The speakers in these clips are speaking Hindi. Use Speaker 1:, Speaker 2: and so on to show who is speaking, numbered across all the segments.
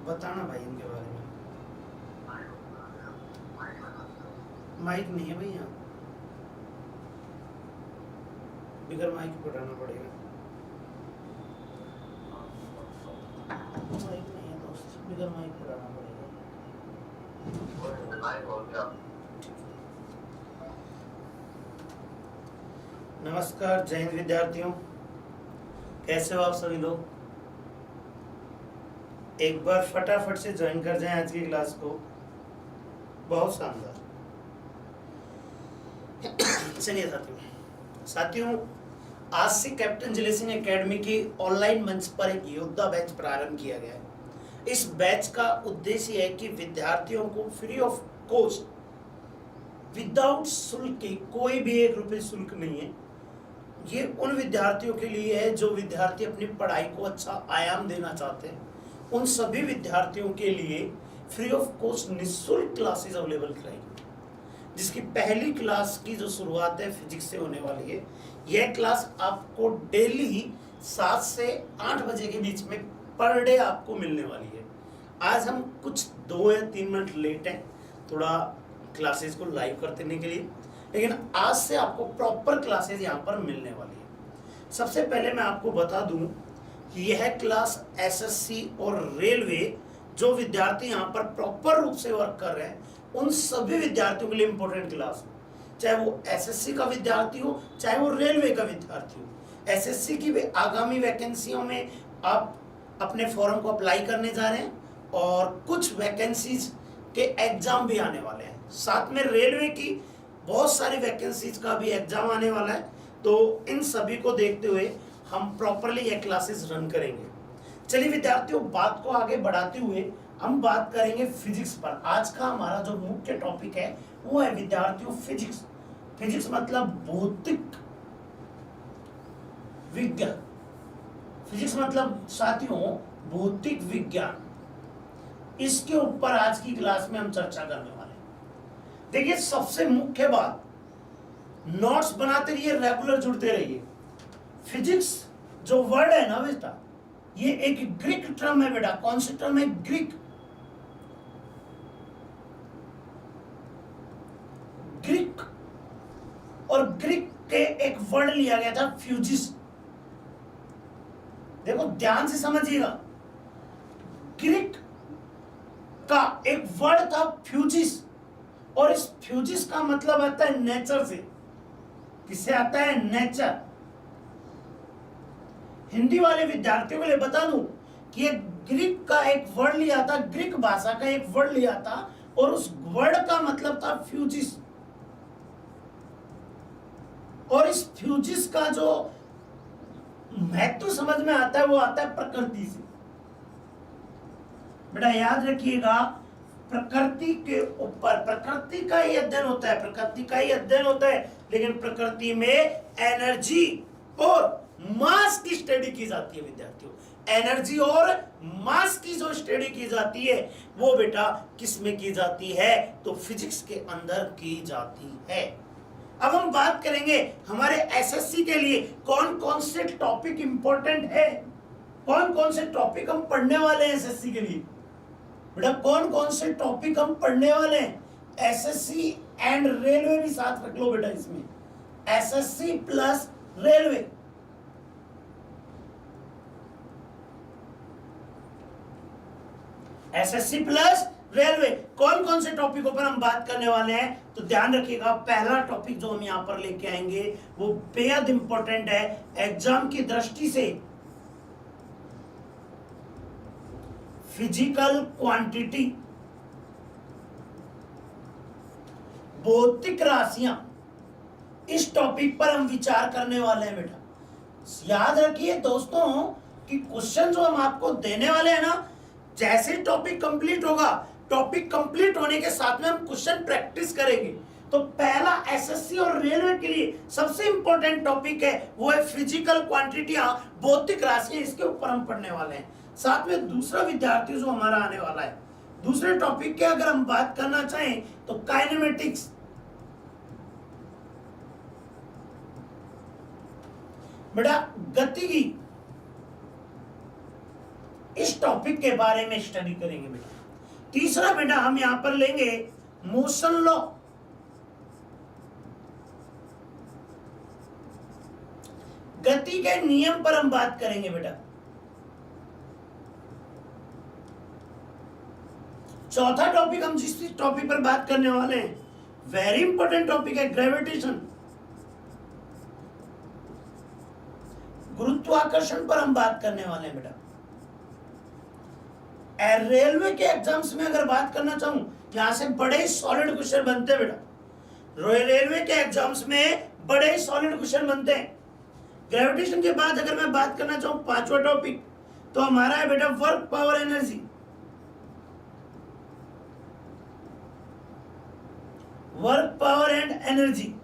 Speaker 1: बताना भाई इनके बारे में। माइक नहीं है भाई यहाँ, बिगर माइक पढ़ाना पड़ेगा। माइक नहीं है दोस्त, बिगर माइक पढ़ाना पड़ेगा। नमस्कार, जय हिंद विद्यार्थियों, कैसे हो आप सभी लोग? एक बार फटाफट से ज्वाइन कर जाएं आज की क्लास को, बहुत शानदार। चलिए साथियों, आज से कैप्टन जली सिंह एकेडमी की ऑनलाइन मंच पर एक योद्धा बैच प्रारंभ किया गया है। इस बैच का उद्देश्य है कि विद्यार्थियों को फ्री ऑफ कॉस्ट, विदाउट शुल्क के, कोई भी 1 रुपये शुल्क नहीं है, ये उन विद्यार्थियों के लिए है जो विद्यार्थी अपनी पढ़ाई को अच्छा आयाम देना चाहते हैं। उन सभी विद्यार्थियों के लिए फ्री ऑफ कॉस्ट निःशुल्क क्लासेस अवेलेबल कराएगी, जिसकी पहली क्लास की जो शुरुआत है फिजिक्स से होने वाली है। यह क्लास आपको डेली 7 से 8 बजे के बीच में पर डे आपको मिलने वाली है। आज हम कुछ 2 या 3 मिनट लेट हैं थोड़ा क्लासेस को लाइव करने के लिए, लेकिन आज से आपको प्रॉपर क्लासेस यहाँ पर मिलने वाली है। सबसे पहले मैं आपको बता दूं कि यह क्लास एसएससी और रेलवे जो विद्यार्थी यहाँ पर प्रॉपर रूप से वर्क कर रहे हैं, उन सभी विद्यार्थियों के लिए इंपॉर्टेंट क्लास है। चाहे वो एसएससी का विद्यार्थी हो, चाहे वो रेलवे का विद्यार्थी हो। एसएससी की भी आगामी वैकेंसियों में आप अपने फॉर्म को अप्लाई करने जा रहे हैं और कुछ वैकेंसीज के एग्जाम भी आने वाले हैं। साथ में रेलवे की बहुत सारी वैकेंसीज का भी एग्जाम आने वाला है। तो इन सभी को देखते हुए हम प्रॉपरली ये क्लासेस रन करेंगे। चलिए विद्यार्थियों, बात को आगे बढ़ाते हुए हम बात करेंगे फिजिक्स पर। आज का हमारा जो मुख्य टॉपिक है वो है विद्यार्थियों फिजिक्स। फिजिक्स मतलब भौतिक विज्ञान। फिजिक्स मतलब साथियों भौतिक विज्ञान। इसके ऊपर आज की क्लास में हम चर्चा करने वाले हैं। देखिए, सबसे मुख्य बात, नोट्स बनाते रहिए, रेगुलर जुड़ते रहिए। फिजिक्स जो वर्ड है ना बेटा, ये एक ग्रीक टर्म है बेटा। कौन सी टर्म है? ग्रीक। ग्रीक और ग्रीक के एक वर्ड लिया गया था फ्यूजिस। देखो ध्यान से समझिएगा, ग्रीक का एक वर्ड था फ्यूजिस, और इस फ्यूजिस का मतलब आता है नेचर से। किससे आता है? नेचर। हिंदी वाले विद्यार्थियों के लिए बता दूं कि ये ग्रीक का एक वर्ड लिया था, ग्रीक भाषा का एक वर्ड लिया था, और उस वर्ड का मतलब था फ्यूजिस। और इस फ्यूजिस का जो महत्व समझ में आता है वो आता है प्रकृति से। बेटा याद रखिएगा, प्रकृति के ऊपर, प्रकृति का ही अध्ययन होता है, प्रकृति का ही अध्ययन होता है, लेकिन प्रकृति में एनर्जी और मास की स्टडी की जाती है विद्यार्थियों। एनर्जी और मास की जो स्टडी की जाती है वो बेटा किस में की जाती है? तो फिजिक्स के अंदर की जाती है। अब हम बात करेंगे हमारे एसएससी के लिए कौन कौन से टॉपिक इंपॉर्टेंट है, कौन कौन से टॉपिक हम पढ़ने वाले हैं एसएससी के लिए। बेटा कौन कौन से टॉपिक हम पढ़ने वाले हैं? एसएससी एंड रेलवे भी साथ रख लो बेटा इसमें, SSC plus railway. SSC plus railway, कौन कौन से टॉपिकों पर हम बात करने वाले हैं? तो ध्यान रखिएगा, पहला टॉपिक जो हम यहां पर लेके आएंगे वो बेहद इंपॉर्टेंट है एग्जाम की दृष्टि से। फिजिकल क्वांटिटी, भौतिक राशियां, इस टॉपिक पर हम विचार करने वाले हैं बेटा। याद रखिए दोस्तों कि क्वेश्चन जो हम आपको देने वाले हैं ना, जैसे टॉपिक कंप्लीट होगा, टॉपिक कंप्लीट होने के साथ में हम क्वेश्चन प्रैक्टिस करेंगे। तो पहला एसएससी और रेलवे के लिए सबसे इंपॉर्टेंट टॉपिक है वो है फिजिकल क्वांटिटियां, भौतिक राशियां। इसके ऊपर हम पढ़ने वाले हैं। साथ में दूसरा विद्यार्थी जो हमारा आने वाला है, दूसरे टॉपिक के अगर हम बात करना चाहें तो काइनेमेटिक्स। बेटा गतिकी, इस टॉपिक के बारे में स्टडी करेंगे बेटा। तीसरा बेटा हम यहां पर लेंगे मोशन लॉ। गति के नियम पर हम बात करेंगे बेटा। चौथा टॉपिक हम जिस टॉपिक पर बात करने वाले हैं, वेरी इंपॉर्टेंट टॉपिक है, ग्रेविटेशन, गुरुत्वाकर्षण पर हम बात करने वाले हैं बेटा। रेलवे के एग्जाम्स में अगर बात करना चाहूं, यहां से बड़े सॉलिड क्वेश्चन बनते हैं बेटा। रेलवे के एग्जाम्स में बड़े सॉलिड क्वेश्चन बनते हैं। ग्रेविटेशन के बाद अगर मैं बात करना चाहूं पांचवा टॉपिक, तो हमारा है बेटा work power energy. Work power and energy,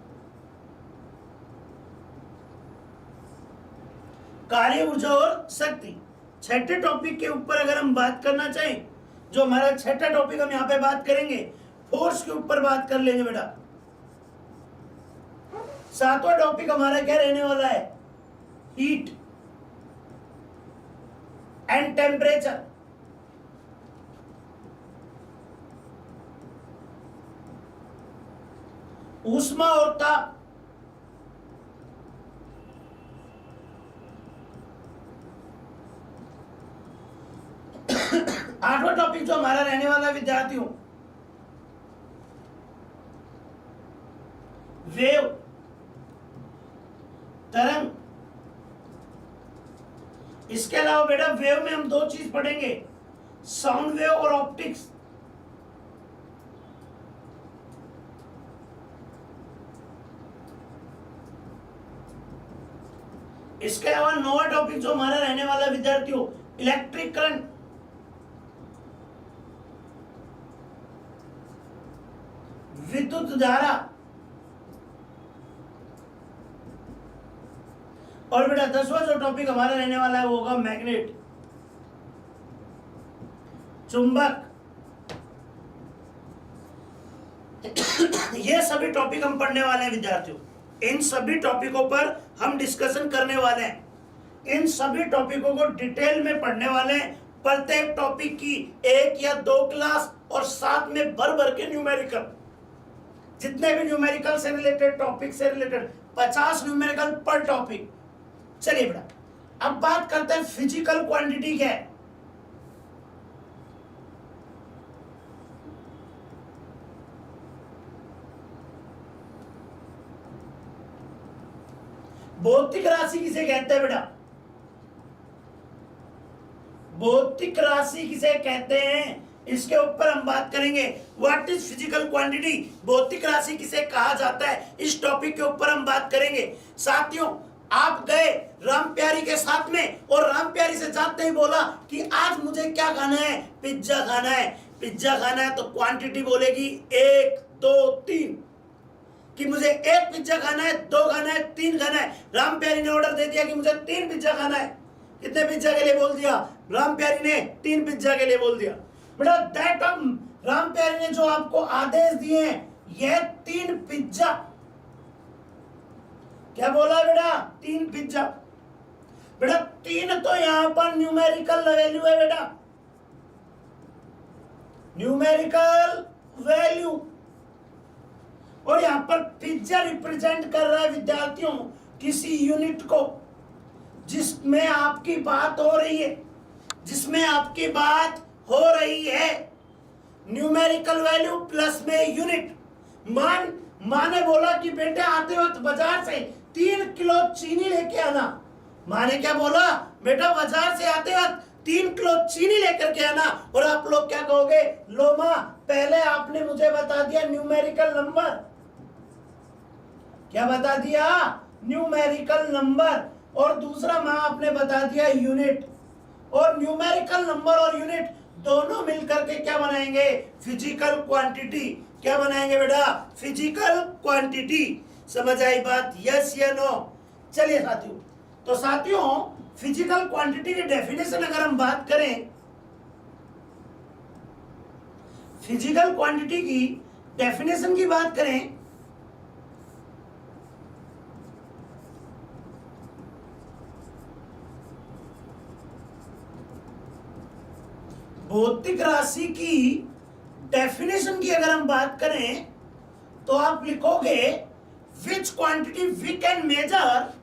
Speaker 1: कार्य ऊर्जा और शक्ति। छठे टॉपिक के ऊपर अगर हम बात करना चाहें, जो हमारा छठा टॉपिक हम यहां पे बात करेंगे, फोर्स के ऊपर बात कर लेंगे बेटा। सातवां टॉपिक हमारा क्या रहने वाला है, हीट एंड टेम्परेचर। ऊष्मा और ताप। आठवां टॉपिक जो हमारा रहने वाला है विद्यार्थियों, वेव, तरंग। इसके अलावा बेटा वेव में हम दो चीज पढ़ेंगे, साउंड वेव और ऑप्टिक्स। इसके अलावा नौवां टॉपिक जो हमारा रहने वाला विद्यार्थियों, इलेक्ट्रिक करंट, विद्युत धारा। और बेटा 10वां जो टॉपिक हमारा रहने वाला है वो होगा मैग्नेट, चुंबक। ये सभी टॉपिक हम पढ़ने वाले हैं विद्यार्थियों। इन सभी टॉपिकों पर हम डिस्कशन करने वाले हैं। इन सभी टॉपिकों को डिटेल में पढ़ने वाले हैं। प्रत्येक टॉपिक की 1 या 2 क्लास और साथ में भर भर के न्यूमेरिकल, जितने भी न्यूमेरिकल से रिलेटेड, टॉपिक से रिलेटेड 50 न्यूमेरिकल पर टॉपिक। चलिए बेटा अब बात करते हैं फिजिकल क्वांटिटी क्या है। भौतिक राशि किसे कहते हैं बेटा, भौतिक राशि किसे कहते हैं, इसके ऊपर हम बात करेंगे। व्हाट इज फिजिकल क्वांटिटी, भौतिक राशि किसे कहा जाता है, इस टॉपिक के ऊपर हम बात करेंगे। साथियों आप गए राम प्यारी के साथ में और राम प्यारी से जाते ही बोला कि आज मुझे क्या खाना है, पिज्जा खाना है। पिज्जा खाना है तो क्वांटिटी बोलेगी 1 2 3, कि मुझे 1 पिज्जा खाना है, 2 खाना है, 3 खाना है। राम प्यारी ने ऑर्डर दे दिया कि मुझे 3 पिज्जा खाना है। कितने पिज्जा के लिए बोल दिया, राम प्यारी ने 3 पिज्जा के लिए बोल दिया बेटा। दैट राम प्यारी ने जो आपको आदेश दिए हैं, यह 3 पिज्जा, क्या बोला बेटा, 3 पिज्जा। बेटा 3 तो यहां पर न्यूमेरिकल वैल्यू है बेटा, न्यूमेरिकल वैल्यू। और यहां पर पिज्जा रिप्रेजेंट कर रहा है विद्यार्थियों किसी यूनिट को, जिसमें आपकी बात हो रही है, जिसमें आपकी बात हो रही है। न्यूमेरिकल वैल्यू प्लस में यूनिट। मां ने बोला कि बेटे आते वक्त बाजार से 3 किलो चीनी लेके आना। मां ने क्या बोला, बेटा बाजार से आते वक्त 3 किलो चीनी लेकर के आना। और आप लोग क्या कहोगे, लो मां पहले आपने मुझे बता दिया न्यूमेरिकल नंबर, क्या बता दिया, न्यूमेरिकल नंबर, और दूसरा मां आपने बता दिया यूनिट। और न्यूमेरिकल नंबर और यूनिट दोनों मिलकर के क्या बनाएंगे, फिजिकल क्वांटिटी। क्या बनाएंगे बेटा, फिजिकल क्वांटिटी। समझ आई बात, यस या नो। चलिए साथियों, तो साथियों फिजिकल क्वांटिटी की डेफिनेशन अगर हम बात करें, फिजिकल क्वांटिटी की डेफिनेशन की बात करें, भौतिक राशि की डेफिनेशन की अगर हम बात करें तो आप लिखोगे which quantity we can measure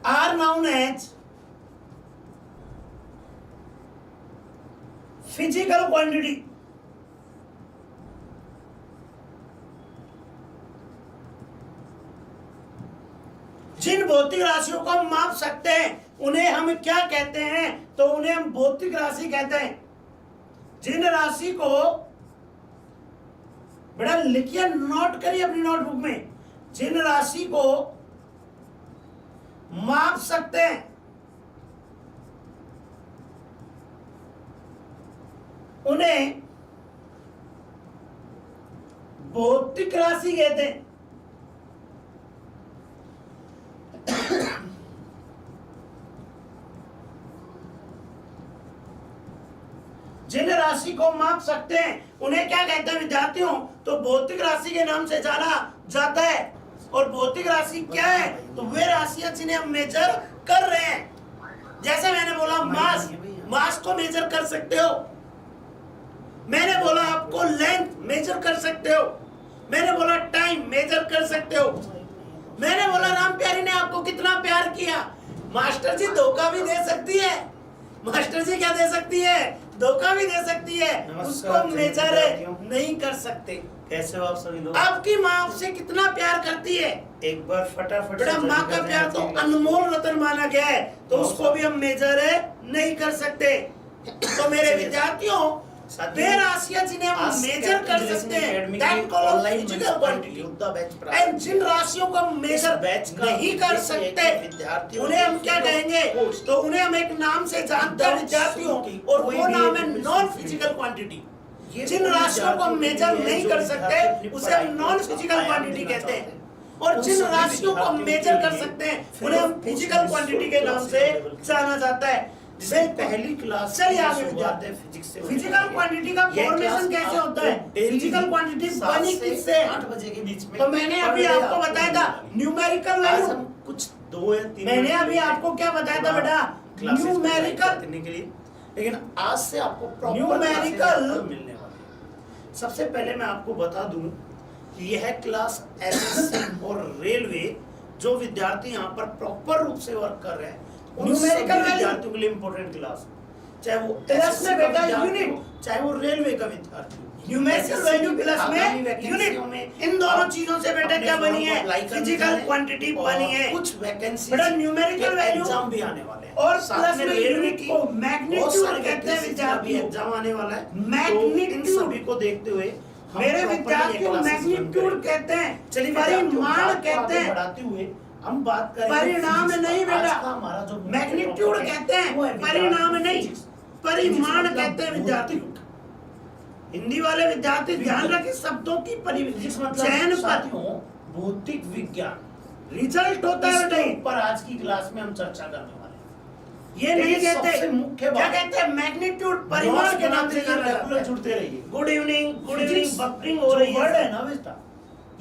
Speaker 1: are known as physical quantity. जिन भौतिक राशियों को हम माप सकते हैं उन्हें हम क्या कहते हैं? तो उन्हें हम भौतिक राशि कहते हैं। जिन राशि को बेटा लिखिए, नोट करिए अपनी नोटबुक में, जिन राशि को माप सकते हैं उन्हें भौतिक राशि कहते हैं। जिन राशि को माप सकते हैं उन्हें क्या कहते हैं विद्यार्थियों? तो भौतिक राशि के नाम से जाना जाता है। और भौतिक राशि क्या है? तो वे राशियां जिन्हें हम मेजर कर रहे हैं। जैसे मैंने बोला मास को मेजर कर सकते हो, मैंने बोला आपको लेंथ मेजर कर सकते हो, मैंने बोला टाइम मेजर कर सकते हो, मैंने बोला राम प्यारी ने आपको कितना प्यार किया। मास्टर जी धोखा भी दे सकती है, मास्टर जी क्या दे सकती है? धोखा भी दे सकती है, उसको मेजर नहीं कर सकते।
Speaker 2: कैसे हो आप सभी लोग?
Speaker 1: आपकी माँ आपसे कितना प्यार करती है?
Speaker 2: एक बार फटाफट
Speaker 1: बेटा माँ का प्यार तो अनमोल रतन माना गया है, तो उसको भी हम मेजर नहीं कर सकते। तो मेरे विद्यार्थियों, वे राशियां जिन्हें हम मेजर कर सकते हैं that called physical quantity, and जिन राशियों को हम मेजर नहीं कर सकते उन्हें हम क्या कहेंगे? तो उन्हें हम एक नाम से जानते हैं विद्यार्थियों, और वो नाम है नॉन फिजिकल क्वांटिटी। जिन राशियों को हम मेजर नहीं कर सकते उसे हम नॉन फिजिकल क्वांटिटी कहते हैं, और जिन राशियों को हम मेजर कर सकते हैं उन्हें हम फिजिकल क्वांटिटी के नाम से जाना जाता है।
Speaker 2: पहली क्लास
Speaker 1: चलिए आगे जाते हैं।
Speaker 2: फिजिक्स से
Speaker 1: फिजिकल क्वांटिटी का फॉर्मेशन कैसे होता है? फिजिकल क्वांटिटी बनी किससे?
Speaker 2: 8 बजे के बीच में।
Speaker 1: तो मैंने अभी आपको बताया था न्यूमेरिकल वैल्यू।
Speaker 2: कुछ 2 या 3
Speaker 1: मैंने अभी आपको क्या बताया था बेटा? न्यूमेरिकल
Speaker 2: करने के लिए, लेकिन आज से आपको
Speaker 1: न्यूमेरिकल
Speaker 2: मिलने वाली है। सबसे पहले मैं आपको बता दूं कि यह क्लास एसएससी और रेलवे जो विद्यार्थी यहाँ पर प्रॉपर रूप से वर्क कर रहे हैं
Speaker 1: न्यूमेरिकल
Speaker 2: विद्यार्थियों के लिए इंपॉर्टेंट क्लास, चाहे वो
Speaker 1: प्लस में बेटा यूनिट,
Speaker 2: चाहे वो रेलवे का विद्यार्थी,
Speaker 1: न्यूमेरिकल वैल्यू प्लस में यूनिट, इन दोनों चीजों से बेटा क्या बनी है? फिजिकल क्वांटिटी बनी है।
Speaker 2: कुछ वैकेंसी
Speaker 1: बेटा न्यूमेरिकल वैल्यू
Speaker 2: एग्जाम भी आने वाले हैं,
Speaker 1: और
Speaker 2: साथ
Speaker 1: प्लस
Speaker 2: में
Speaker 1: में
Speaker 2: रेलवे
Speaker 1: यूनिट
Speaker 2: की
Speaker 1: को मैग्नीट्यूड कहते हैं विद्यार्थियों।
Speaker 2: एग्जाम आने वाला है,
Speaker 1: मैग्नीट्यूड
Speaker 2: इन सभी को देखते हुए
Speaker 1: मेरे विद्यार्थियों मैग्नीट्यूड कहते हैं,
Speaker 2: चलिए
Speaker 1: परिमाण कहते हैं,
Speaker 2: बढ़ाते हुए हम बात करेंगे
Speaker 1: परिणाम नहीं बेटा,
Speaker 2: हमारा जो
Speaker 1: मैग्नीट्यूड कहते हैं, परिणाम नहीं, परिमाण कहते हैं विद्यार्थी। हिंदी वाले विद्यार्थी ध्यान रखें शब्दों की चयन पर।
Speaker 2: भौतिक विज्ञान
Speaker 1: रिजल्ट होता है बेटा।
Speaker 2: पर आज की क्लास में हम चर्चा करने वाले हैं।
Speaker 1: ये नहीं कहते,
Speaker 2: सबसे मुख्य
Speaker 1: क्या कहते हैं? मैग्नीट्यूड, परिमाण के नाम से जाना जाता है।
Speaker 2: जुड़ते रहिए।
Speaker 1: गुड इवनिंग बफरिंग हो रही है।
Speaker 2: वर्ड है ना बेटा,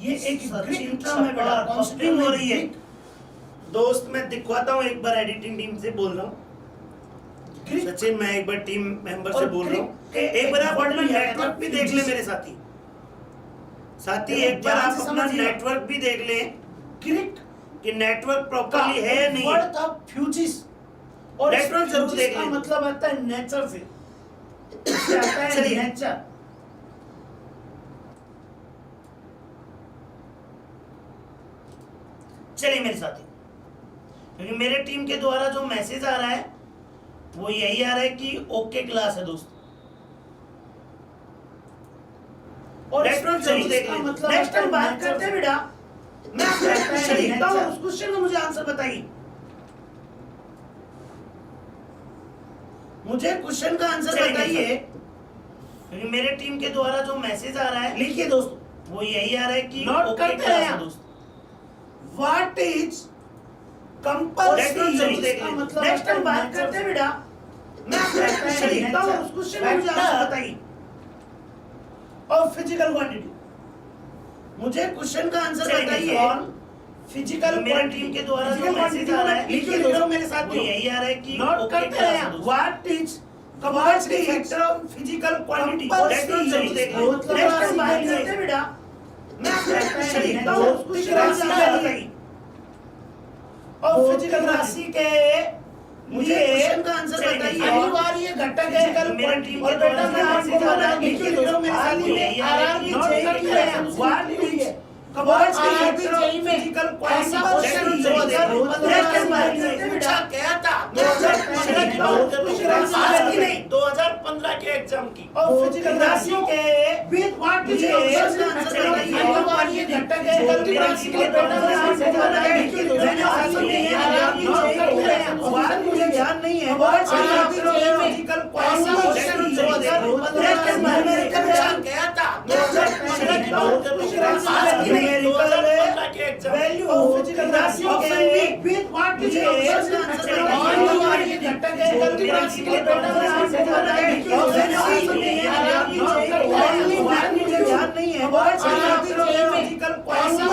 Speaker 1: ये एक ग्रीक टर्म है बेटा, बफरिंग हो रही है। दोस्त मैं दिखवाता हूँ, एक बार एडिटिंग टीम से बोल रहा हूँ, सचिन मैं एक बार टीम मेंबर से बोल रहा हूँ, एक बार आप अपना नेटवर्क भी देख ले मेरे साथी, एक बार आप अपना नेटवर्क भी देख लें कि नेटवर्क प्रॉपर्ली है या नहीं।
Speaker 2: वर्ड था फ्यूजिस,
Speaker 1: और नेटवर्क जरूर देख लें।
Speaker 2: मतलब आता है नेचर से,
Speaker 1: आता है
Speaker 2: चलिए
Speaker 1: नेचर। चलिए मेरे साथी, क्योंकि मेरे टीम के द्वारा जो मैसेज आ रहा है वो यही आ रहा है कि ओके क्लास है दोस्त। और नेटवर्क जरूर देख लें।
Speaker 2: मतलब
Speaker 1: नेक्स्ट टाइम बात करते हैं बेटा, मैं क्वेश्चन लिखता हूं, उस क्वेश्चन का मुझे आंसर बताइए। मुझे क्वेश्चन का आंसर बताइए, क्योंकि मेरे टीम के द्वारा जो मैसेज आ रहा है, लिखिए दोस्तों, वो यही आ रहा है कि
Speaker 2: नोट
Speaker 1: ओके
Speaker 2: करते
Speaker 1: क्लास
Speaker 2: हैं
Speaker 1: है दोस्त। What is compulsory?
Speaker 2: मतलब
Speaker 1: नेक्स्ट टाइम बात करते हैं बेटा, मैं क्वेश्चन लिखता हूं, उस क्वेश्चन का मुझे आंसर बताइए।
Speaker 2: और फिजिकल क्वांटिटी। मुझे क्वेश्चन का आंसर बताइए। फिजिकल
Speaker 1: मेरा
Speaker 2: क्वांटिटी
Speaker 1: टीम के द्वारा
Speaker 2: फिजिकल
Speaker 1: मैसेज
Speaker 2: क्वांटिटी
Speaker 1: आ रहा है,
Speaker 2: लिखिए दोस्तों मेरे साथ
Speaker 1: वो यही आ रहा है कि
Speaker 2: नोट
Speaker 1: ओके
Speaker 2: करते
Speaker 1: क्लास
Speaker 2: हैं
Speaker 1: दो।
Speaker 2: What is compulsory factor of physical quantity. बेटा मैं और फिजिकल राशि के मुझे क्वेश्चन का आंसर बताइए।
Speaker 1: अनिवार्य घटक है मेरा टीम
Speaker 2: और
Speaker 1: के
Speaker 2: बेटा
Speaker 1: द्वारा
Speaker 2: मैं आपको बता
Speaker 1: लिखिए
Speaker 2: दोस्तों मेरे साथ
Speaker 1: यही आ
Speaker 2: आर
Speaker 1: रहा
Speaker 2: आर
Speaker 1: है
Speaker 2: की
Speaker 1: कि
Speaker 2: जेई
Speaker 1: नोट
Speaker 2: की है what is compulsory factor of physical quantity.
Speaker 1: पूछा गया था 2015 के एग्जाम की।
Speaker 2: और फिजिकल राशि के विद व्हाट इज अनिवार्य घटक है फिजिकल राशि के मुझे ध्यान नहीं है फिजिकल
Speaker 1: पूछा गया था 2015 के एग्जाम
Speaker 2: वैल्यू ऑफ फिजिकल राशि के विद व्हाट इज अनिवार्य घटक है फिजिकल राशि के मुझे ध्यान नहीं है फिजिकल
Speaker 1: गया था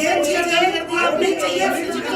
Speaker 2: ये चीज आपने चाहिए फिजिकल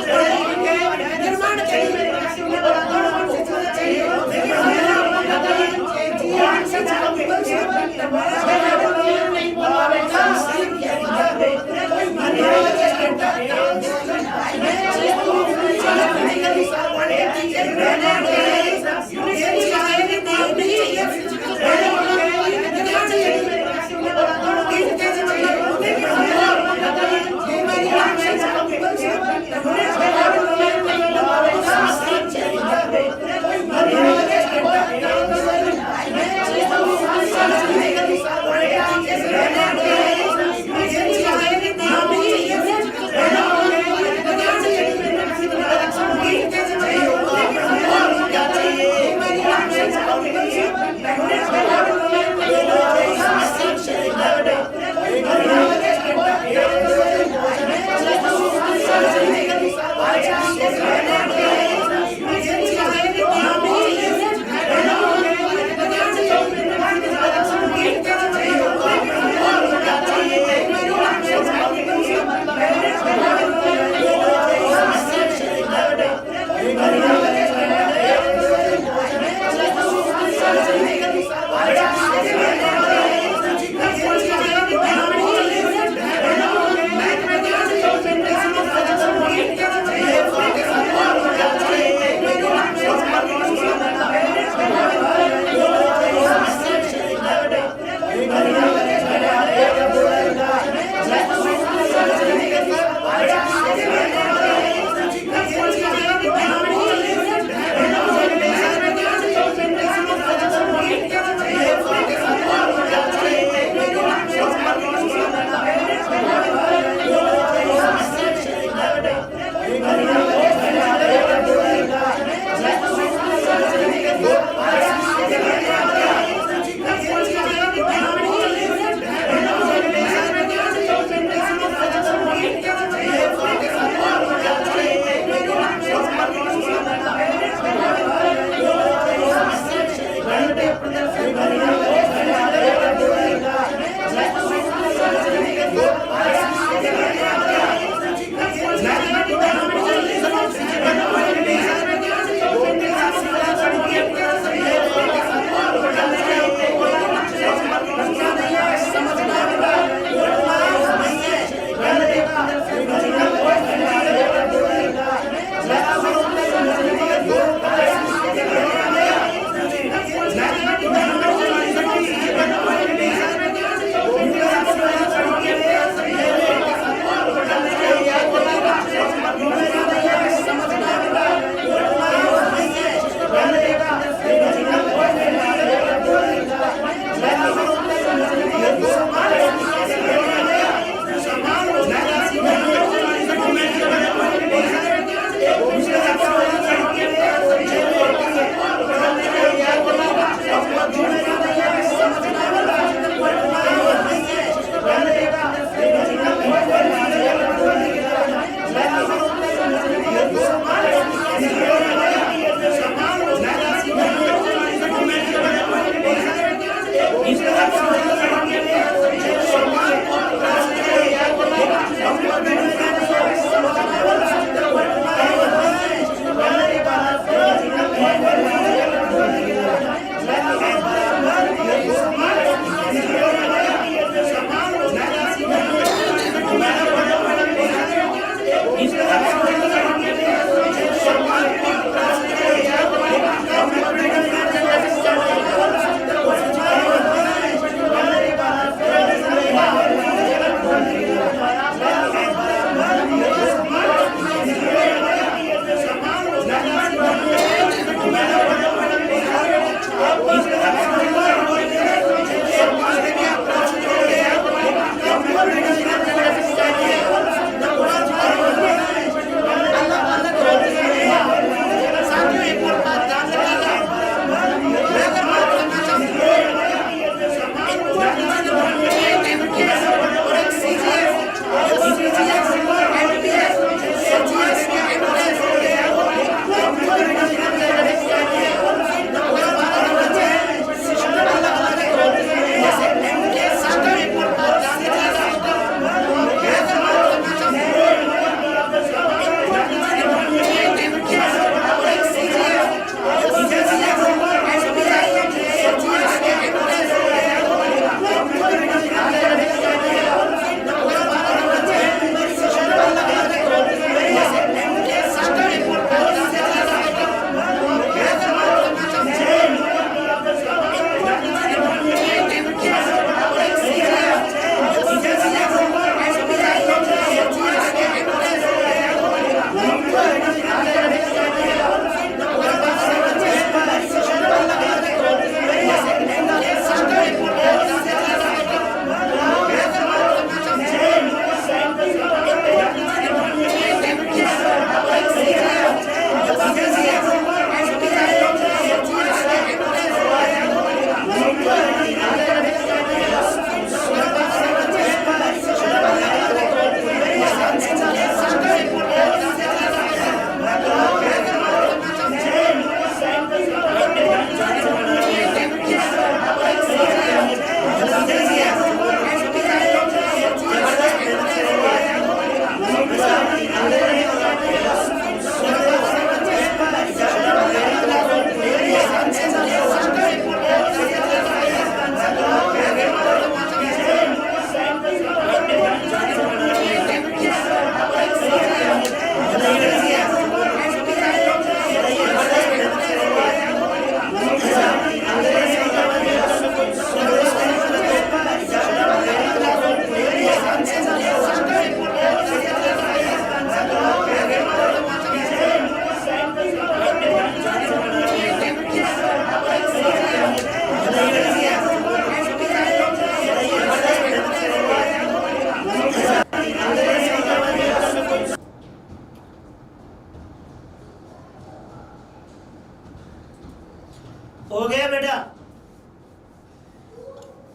Speaker 1: हो गया बेटा?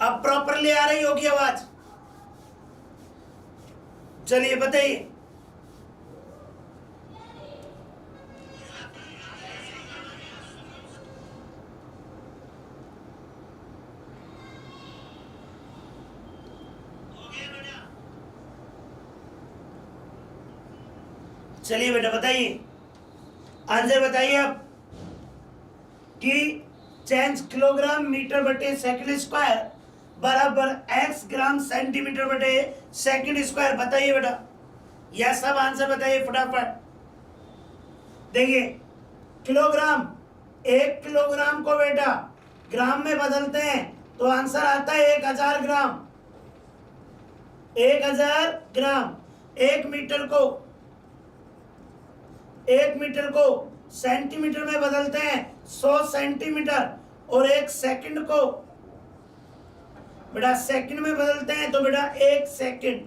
Speaker 1: अब प्रॉपरली आ रही होगी आवाज? चलिए बताइए। चलिए बेटा बताइए, आंसर बताइए आप कि चेंज किलोग्राम मीटर बटे सेकंड स्क्वायर बराबर एक्स ग्राम सेंटीमीटर बटे सेकंड स्क्वायर। बताइए बेटा, यह सब आंसर बताइए फटाफट। देखिए किलोग्राम, 1 किलोग्राम को बेटा ग्राम में बदलते हैं तो आंसर आता है 1000 ग्राम। 1000 ग्राम। 1 मीटर को सेंटीमीटर में बदलते हैं 100 सेंटीमीटर, और 1 सेकंड को बेटा सेकंड में बदलते हैं तो बेटा 1 सेकंड।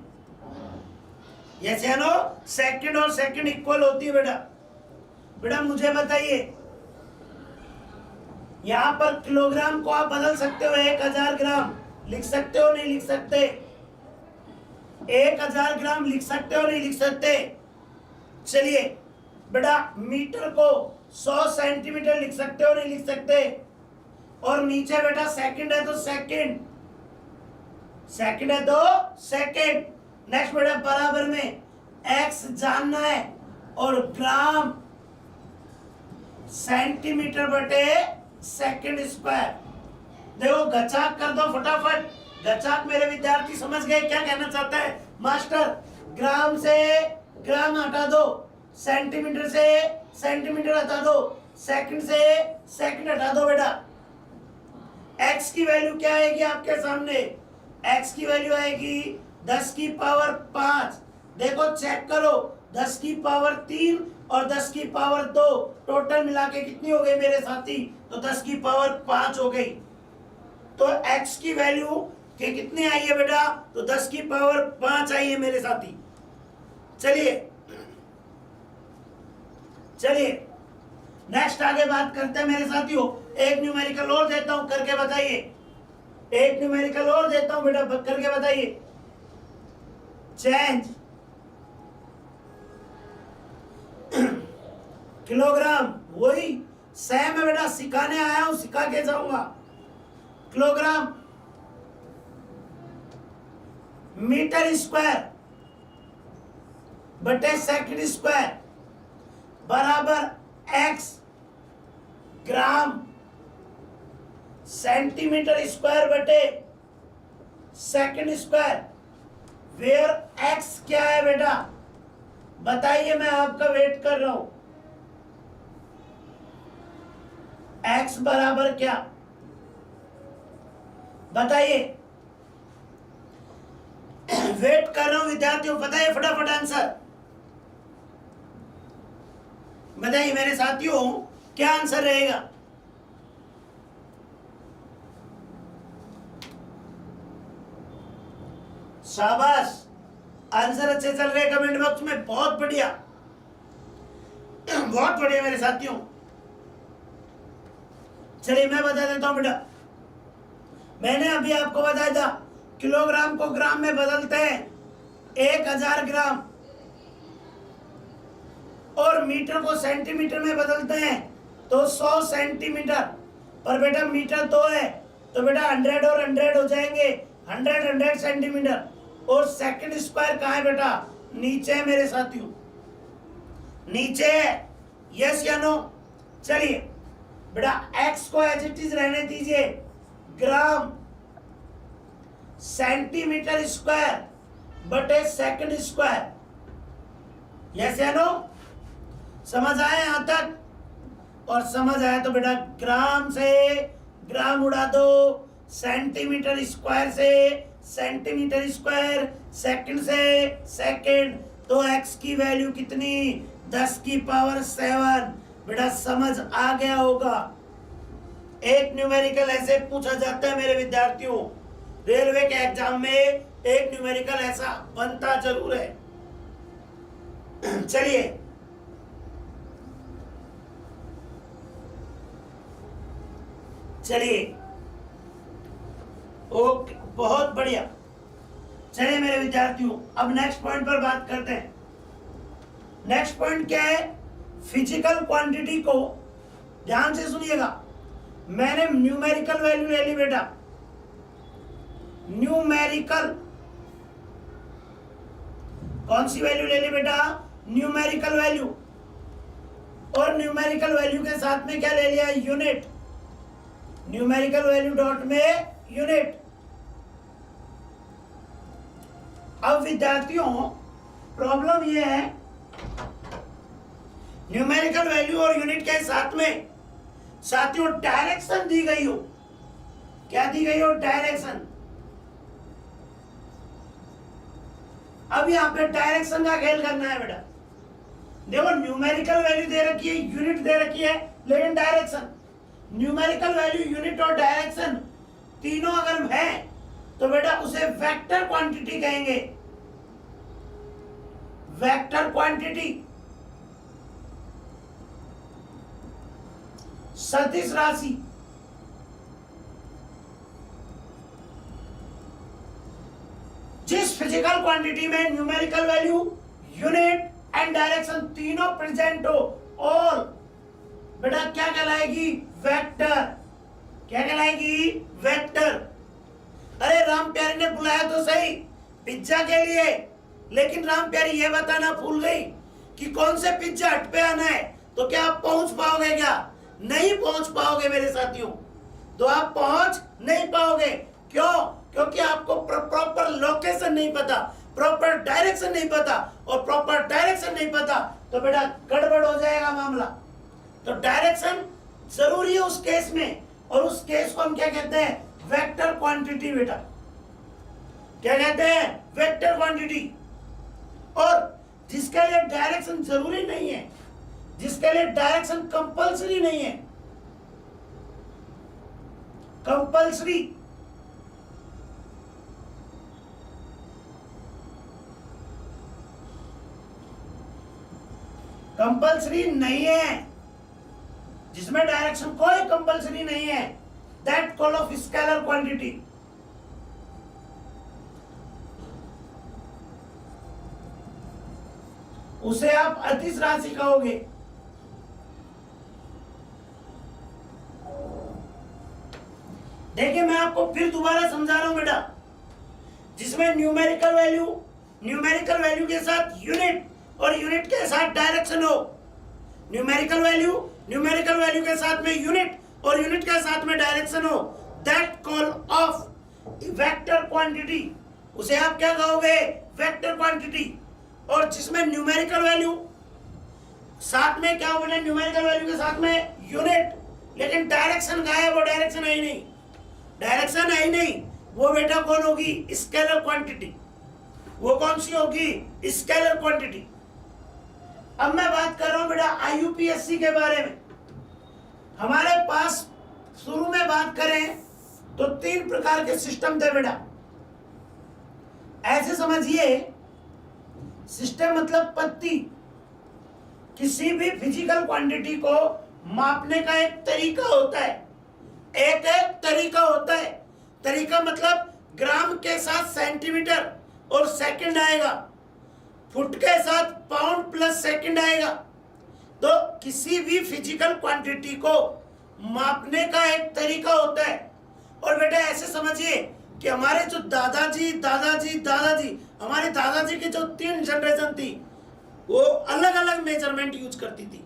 Speaker 1: यस या नो? सेकंड और सेकंड इक्वल होती है बेटा। बेटा मुझे बताइए, यहां पर किलोग्राम को आप बदल सकते हो 1000 ग्राम लिख सकते हो नहीं लिख सकते? 1000 ग्राम लिख सकते हो नहीं लिख सकते? चलिए बेटा मीटर को 100 सेंटीमीटर लिख सकते हो नहीं लिख सकते? और नीचे बेटा सेकंड है तो सेकंड, सेकंड है तो सेकंड। नेक्स्ट बेटा बराबर में एक्स जानना है और ग्राम सेंटीमीटर बटे सेकंड स्क्वायर। देखो गचाक कर दो फटाफट। गचाक मेरे विद्यार्थी समझ गए क्या कहना चाहता है मास्टर? ग्राम से ग्राम हटा दो, सेंटीमीटर से सेंटीमीटर हटा दो, सेकंड से सेकंड हटा दो। बेटा x की वैल्यू क्या आएगी आपके सामने? x की वैल्यू आएगी 10 की पावर 5। देखो चेक करो, 10 की पावर 3 और 10 की पावर 2 टोटल मिला के कितनी हो गई मेरे साथी? तो 10 की पावर 5 हो गई। तो x की वैल्यू के कितनी आई है बेटा? तो 10 की पावर 5 आई है मेरे साथी। चलिए चलिए नेक्स्ट आगे बात करते हैं मेरे साथियों। एक न्यूमेरिकल और देता हूं, करके बताइए। एक न्यूमेरिकल और देता हूं बेटा, करके बताइए। चेंज किलोग्राम, वही सेम है बेटा, सिखाने आया हूं, सिखा के जाऊंगा। किलोग्राम मीटर स्क्वायर बटे सेकंड स्क्वायर बराबर x ग्राम सेंटीमीटर स्क्वायर बटे सेकंड स्क्वायर। वेयर x क्या है बेटा? बताइए, मैं आपका वेट कर रहा हूं। x बराबर क्या बताइए? वेट कर रहा हूं विद्यार्थियों, बताइए फटाफट आंसर बताइए मेरे साथियों, क्या आंसर रहेगा? शाबाश, आंसर अच्छे चल रहे कमेंट बॉक्स में, बहुत बढ़िया बहुत बढ़िया मेरे साथियों। चलिए मैं बता देता हूं बेटा, मैंने अभी आपको बताया था किलोग्राम को ग्राम में बदलते हैं 1000 ग्राम, और मीटर को सेंटीमीटर में बदलते हैं तो 100 सेंटीमीटर। पर बेटा मीटर 2 है तो बेटा 100 और 100 हो जाएंगे, 100 सेंटीमीटर। और सेकंड स्क्वायर कहाँ है बेटा? नीचे है मेरे साथियों, नीचे है। यस या नो? चलिए बेटा x को एज इट इज रहने दीजिए, ग्राम सेंटीमीटर स्क्वायर बटे सेकंड स्क्वायर। यस या नो? समझ आया यहां तक? और समझ आया तो बेटा ग्राम से ग्राम उड़ा दो, सेंटीमीटर स्क्वायर से सेंटीमीटर स्क्वायर, सेकंड से सेकंड। तो x की वैल्यू कितनी? 10 की पावर 7। बेटा समझ आ गया होगा। एक न्यूमेरिकल ऐसे पूछा जाता है मेरे विद्यार्थियों, रेलवे के एग्जाम में एक न्यूमेरिकल ऐसा बनता जरूर है। चलिए
Speaker 2: चलिए, ओके, बहुत बढ़िया। चलिए मेरे विद्यार्थियों, अब नेक्स्ट पॉइंट पर बात करते हैं। नेक्स्ट पॉइंट क्या है? फिजिकल क्वांटिटी को ध्यान से सुनिएगा। मैंने न्यूमेरिकल वैल्यू ले ली बेटा, न्यूमेरिकल, कौन सी वैल्यू ले ली बेटा? Numerical value. और न्यूमेरिकल वैल्यू के साथ में क्या ले लिया? यूनिट। न्यूमेरिकल वैल्यू डॉट में यूनिट। अब विद्यार्थियों प्रॉब्लम यह है, न्यूमेरिकल वैल्यू और यूनिट के साथ में साथियों डायरेक्शन दी गई हो। क्या दी गई हो? डायरेक्शन। अब यहां पे डायरेक्शन का खेल करना है बेटा। देखो, न्यूमेरिकल वैल्यू दे रखी है, यूनिट दे रखी है, लेकिन डायरेक्शन, न्यूमेरिकल वैल्यू, यूनिट और डायरेक्शन तीनों अगर है तो बेटा उसे वेक्टर क्वांटिटी कहेंगे। वेक्टर क्वांटिटी, सदिश राशि। जिस फिजिकल क्वांटिटी में numerical value, unit and direction तीनों प्रेजेंट हो, और बेटा क्या कहलाएगी? वेक्टर। क्या कहलाएगी? वेक्टर। अरे राम प्यारी ने बुलाया तो सही पिज्जा के लिए, लेकिन राम प्यारी ये बताना भूल गई कि कौन से पिज्जा हट पे आना है। तो क्या आप पहुंच पाओगे? क्या नहीं पहुंच पाओगे मेरे साथियों? तो आप पहुंच नहीं पाओगे। क्यों? क्योंकि आपको प्रॉपर लोकेशन नहीं पता, प्रॉपर डायरेक्शन नहीं पता, और प्रॉपर डायरेक्शन नहीं पता तो बेटा गड़बड़ हो जाएगा मामला। तो डायरेक्शन जरूरी है उस केस में, और उस केस को हम क्या कहते हैं? वेक्टर क्वांटिटी बेटा। क्या कहते हैं? Vector quantity. और जिसके लिए डायरेक्शन जरूरी नहीं है, जिसके लिए डायरेक्शन कंपल्सरी नहीं है, कंपल्सरी, कंपल्सरी नहीं है, जिसमें डायरेक्शन कोई कंपल्सरी नहीं है, that call of scalar quantity. उसे आप अदिश राशि कहोगे। देखिए, मैं आपको फिर दोबारा समझा रहा हूं बेटा, जिसमें न्यूमेरिकल वैल्यू के साथ यूनिट, और यूनिट के साथ डायरेक्शन हो। न्यूमेरिकल वैल्यू के साथ में यूनिट, और यूनिट के साथ में डायरेक्शन हो, that call of vector quantity. उसे आप क्या कहोगे? Vector quantity. और जिसमें न्यूमेरिकल वैल्यू साथ में क्या होगा? न्यूमेरिकल वैल्यू के साथ में यूनिट, लेकिन डायरेक्शन गायब, वो डायरेक्शन है ही नहीं, डायरेक्शन है ही नहीं। वो बेटा कौन होगी? Scalar quantity. वो कौन सी होगी? Scalar quantity. अब मैं बात कर रहा हूं बेटा आईयूपीएससी के बारे में। हमारे पास शुरू में बात करें तो 3 प्रकार के सिस्टम थे बेटा। ऐसे समझिए, सिस्टम मतलब पत्ती। किसी भी फिजिकल क्वांटिटी को मापने का एक तरीका होता है, एक तरीका होता है। तरीका मतलब ग्राम के साथ सेंटीमीटर और सेकंड आएगा, फुट के साथ पाउंड प्लस सेकंड आएगा। तो किसी भी फिजिकल क्वांटिटी को मापने का एक तरीका होता है। और बेटा ऐसे समझिए कि हमारे जो दादाजी, हमारे दादाजी की जो 3 जनरेशन थी, वो अलग अलग मेजरमेंट यूज करती थी।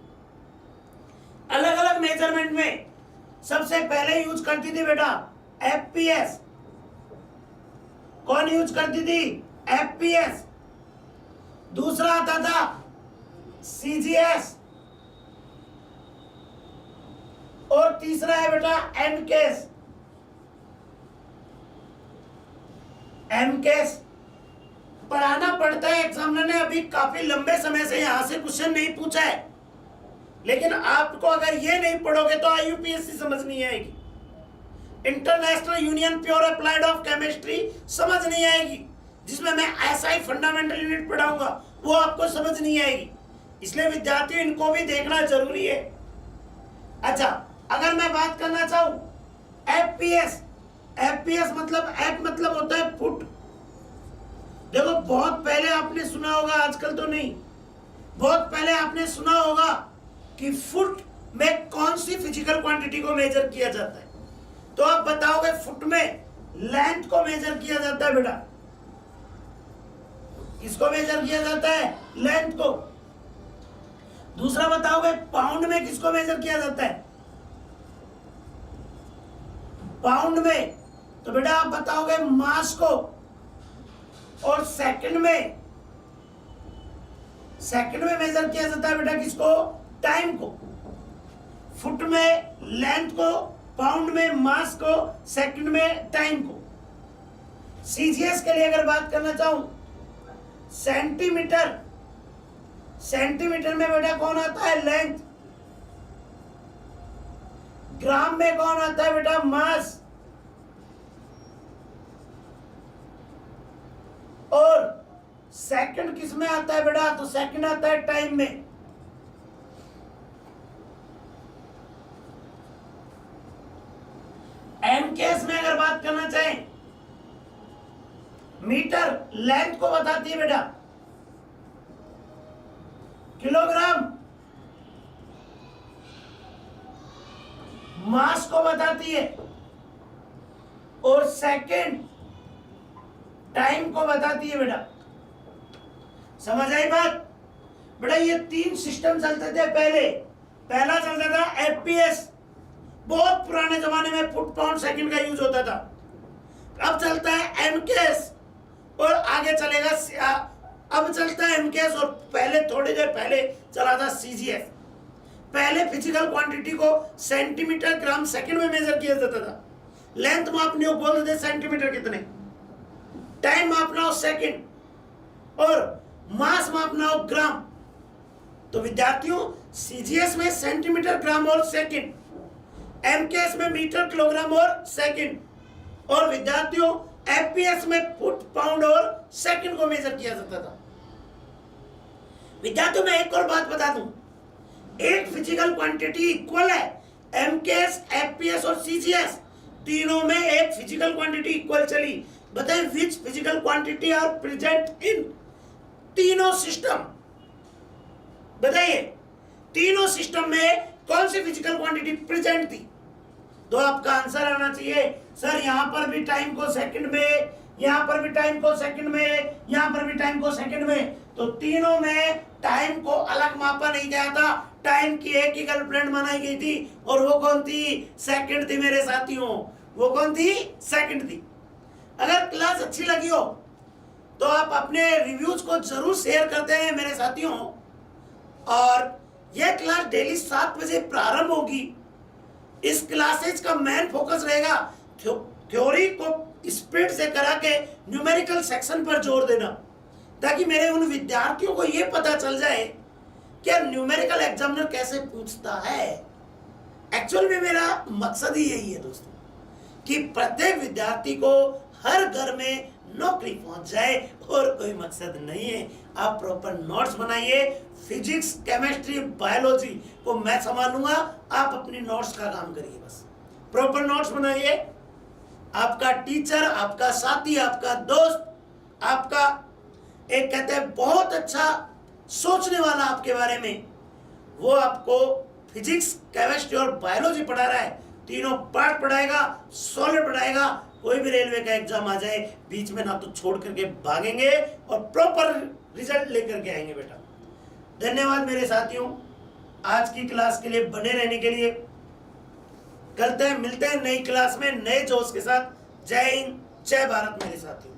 Speaker 2: अलग अलग मेजरमेंट में सबसे पहले यूज करती थी बेटा एफपीएस। कौन यूज करती थी? एफपीएस। दूसरा आता था सीजीएस, और तीसरा है बेटा एमकेस। एमकेस पढ़ाना पड़ता है, एग्जामिनर ने अभी काफी लंबे समय से यहां से क्वेश्चन नहीं पूछा है, लेकिन आपको अगर ये नहीं पढ़ोगे तो आईयूपीएससी समझ नहीं आएगी, international union pure applied of chemistry समझ नहीं आएगी, जिसमें मैं एसआई फंडामेंटल यूनिट पढ़ाऊंगा वो आपको समझ नहीं आएगी। इसलिए विद्यार्थियों इनको भी देखना जरूरी है। अच्छा, अगर मैं बात करना चाहूं एफपीएस, एफपीएस मतलब एफ मतलब होता है फुट। देखो बहुत पहले आपने सुना होगा, आजकल तो नहीं, बहुत पहले आपने सुना होगा कि फुट में कौन सी फिजिकल क्वांटिटी को मेजर किया जाता है। तो आप बताओगे फुट में लेंथ को मेजर किया जाता है बेटा, किसको मेजर किया जाता है? लेंथ को। दूसरा बताओगे पाउंड में किसको मेजर किया जाता है? पाउंड में। तो बेटा आप बताओगे मास को। और सेकंड में मेजर किया जाता है बेटा किसको? टाइम को। फुट में लेंथ को, पाउंड में मास को, सेकंड में टाइम को। सीजीएस के लिए अगर बात करना चाहूं, सेंटीमीटर, सेंटीमीटर में बेटा कौन आता है? लेंथ। ग्राम में कौन आता है बेटा? मास। और सेकंड किस में आता है बेटा? तो सेकंड आता है टाइम में। एमकेएस में अगर बात करना चाहें, मीटर लेंथ को बताती है बेटा, किलोग्राम मास को बताती है, और सेकंड टाइम को बताती है बेटा। समझ आई बात? बेटा ये तीन सिस्टम चलते थे पहले। पहला चलता था एफपीएस, बहुत पुराने जमाने में फुट पाउंड सेकंड का यूज होता था। अब चलता है एमकेएस और आगे चलेगा, अब चलता है एमकेएस और पहले थोड़ी देर पहले चला था सीजीएस। पहले फिजिकल क्वांटिटी को सेंटीमीटर ग्राम सेकंड में मेजर किया जाता था। लेंथ मापनी हो, बोल देते सेंटीमीटर कितने, टाइम मापना हो सेकंड, और मास मापना हो ग्राम। तो विद्यार्थियों सीजीएस में सेंटीमीटर ग्राम और सेकंड, एमकेएस में मीटर किलोग्राम और सेकंड, और विद्यार्थियों एफपीएस में फुट पाउंड और सेकंड को मेजर किया जाता था। विद्यार्थियों मैं एक और बात बता दूं, एक फिजिकल क्वांटिटी इक्वल है एमकेएस, एफपीएस और सीजीएस, तीनों में एक फिजिकल क्वांटिटी इक्वल चली। बताइए which physical quantity are present in तीनों सिस्टम? बताइए तीनों सिस्टम में कौन सी फिजिकल क्वांटिटी प्रेजेंट थी? तो आपका आंसर आना चाहिए सर यहां पर भी टाइम को सेकंड में, यहां पर भी टाइम को सेकंड में, यहां पर भी टाइम को सेकंड में। तो तीनों में टाइम को अलग मापा नहीं गया था, टाइम की एक ही गर्लफ्रेंड बनाई गई थी, और वो कौन थी? सेकंड थी मेरे साथियों। वो कौन थी? सेकंड थी। अगर क्लास अच्छी लगी हो तो आप अपने रिव्यूज को जरूर शेयर करते हैं मेरे साथियों। और यह क्लास डेली 7 बजे प्रारंभ होगी। इस क्लासेज का मेन फोकस रहेगा थ्योरी को स्पीड से करा के न्यूमेरिकल सेक्शन पर जोर देना, ताकि मेरे उन विद्यार्थियों को यह पता चल जाए कि न्यूमेरिकल एग्जामिनर कैसे पूछता है। एक्चुअल में मेरा मकसद ही यही है दोस्तों, कि प्रत्येक विद्यार्थी को हर घर में नौकरी पहुंच जाए, और कोई मकसद नहीं है। आप प्रॉपर नोट्स बनाइए, फिजिक्स, केमिस्ट्री, बायोलॉजी को मैं संभालूंगा, आप अपनी नोट्स का काम करिए। बस प्रॉपर नोट्स बनाइए। आपका टीचर, आपका साथी, आपका दोस्त, आपका एक कहते हैं बहुत अच्छा सोचने वाला आपके बारे में, वो आपको फिजिक्स, केमिस्ट्री और बायोलॉजी पढ़ा रहा है। तीनों पार्ट पढ़ाएगा, सॉलिड पढ़ाएगा। कोई भी रेलवे का एग्जाम आ जाए, बीच में ना तो छोड़ करके भागेंगे और प्रॉपर रिजल्ट लेकर के आएंगे बेटा। धन्यवाद मेरे साथियों, आज की क्लास के लिए बने रहने के लिए। करते हैं, मिलते हैं नई क्लास में नए जोश के साथ। जय हिंद, जय भारत मेरे साथियों।